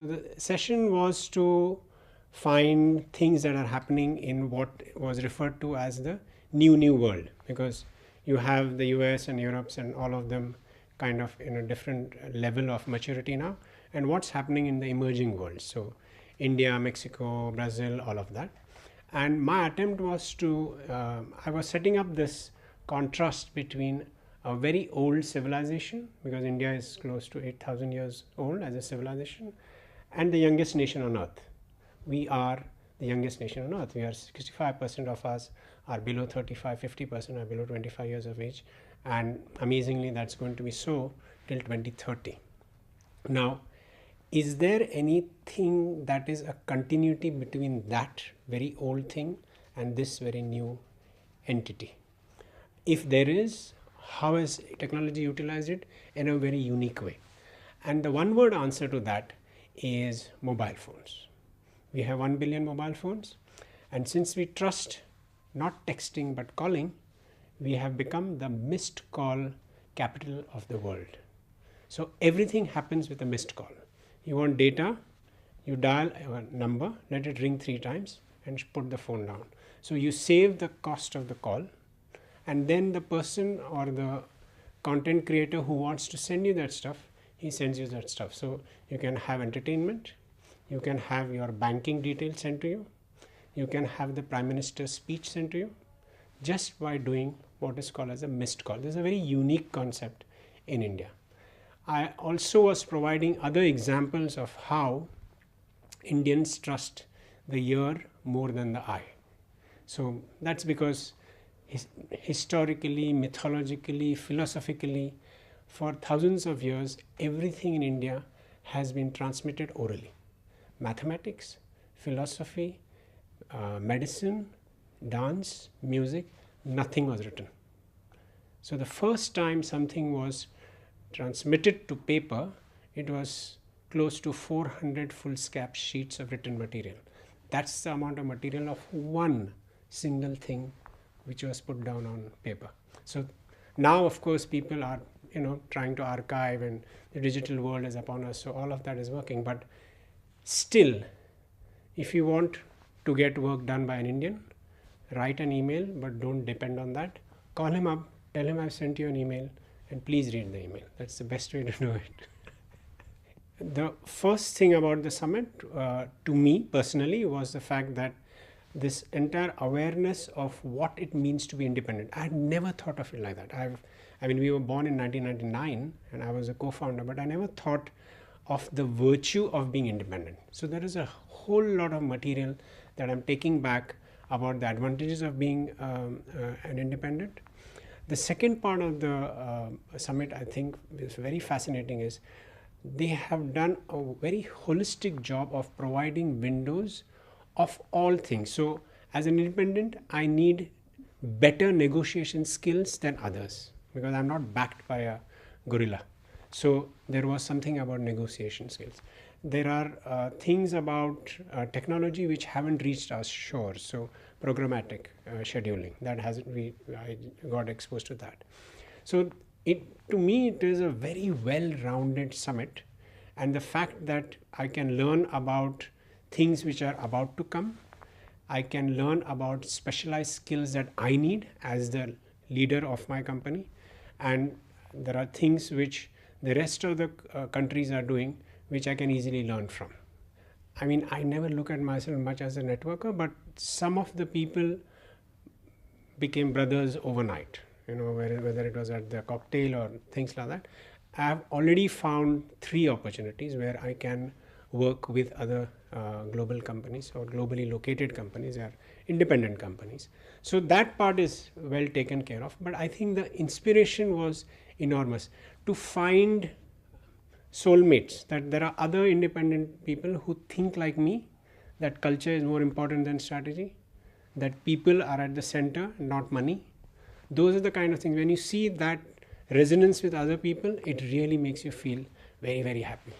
The session was to find things that are happening in what was referred to as the new world, because you have the US and Europe's and all of them kind of in a different level of maturity now, and what's happening in the emerging world. So India, Mexico, Brazil, all of that. And my attempt was to I was setting up this contrast between a very old civilization, because India is close to 8,000 years old as a civilization, and the youngest nation on earth. We are the youngest nation on earth. We are 65% of us are below 35, 50% are below 25 years of age, and amazingly that's going to be so till 2030. Now, is there anything that is a continuity between that very old thing and this very new entity? If there is, how has technology utilized it in a very unique way? And the one word answer to that is mobile phones. We have 1 billion mobile phones, and since we trust not texting but calling, we have become the missed call capital of the world. So everything happens with a missed call. You want data, you dial a number, let it ring 3 times and put the phone down. So you save the cost of the call, and then the person or the content creator who wants to send you that stuff, he sends you that stuff. So you can have entertainment, you can have your banking details sent to you, you can have the Prime Minister's speech sent to you, just by doing what is called as a missed call. This is a very unique concept in India. I also was providing other examples of how Indians trust the ear more than the eye. So that's because historically, mythologically, philosophically, for thousands of years, everything in India has been transmitted orally. Mathematics, philosophy, medicine, dance, music, nothing was written. So the first time something was transmitted to paper, it was close to 400 foolscap sheets of written material. That's the amount of material of one single thing which was put down on paper. So now, of course, people are trying to archive, and the digital world is upon us, so all of that is working. But still, if you want to get work done by an Indian, write an email, but don't depend on that. Call him up, tell him I've sent you an email, and please read the email. That's the best way to do it. The first thing about the summit, to me personally, was the fact that this entire awareness of what it means to be independent. I had never thought of it like that. We were born in 1999 and I was a co-founder, but I never thought of the virtue of being independent. So there is a whole lot of material that I'm taking back about the advantages of being an independent. The second part of the summit, I think, is very fascinating, is they have done a very holistic job of providing windows of all things. So as an independent, I need better negotiation skills than others, because I'm not backed by a gorilla. So there was something about negotiation skills. There are things about technology which haven't reached our shores. So programmatic scheduling, that hasn't, I got exposed to that. So to me, it is a very well-rounded summit, and the fact that I can learn about things which are about to come, I can learn about specialized skills that I need as the leader of my company, and there are things which the rest of the countries are doing which I can easily learn from. I mean, I never look at myself much as a networker, but some of the people became brothers overnight, whether it was at the cocktail or things like that. I have already found 3 opportunities where I can work with other global companies or globally located companies or independent companies. So that part is well taken care of. But I think the inspiration was enormous to find soulmates, that there are other independent people who think like me, that culture is more important than strategy, that people are at the center, not money. Those are the kind of things, when you see that resonance with other people, it really makes you feel very, very happy.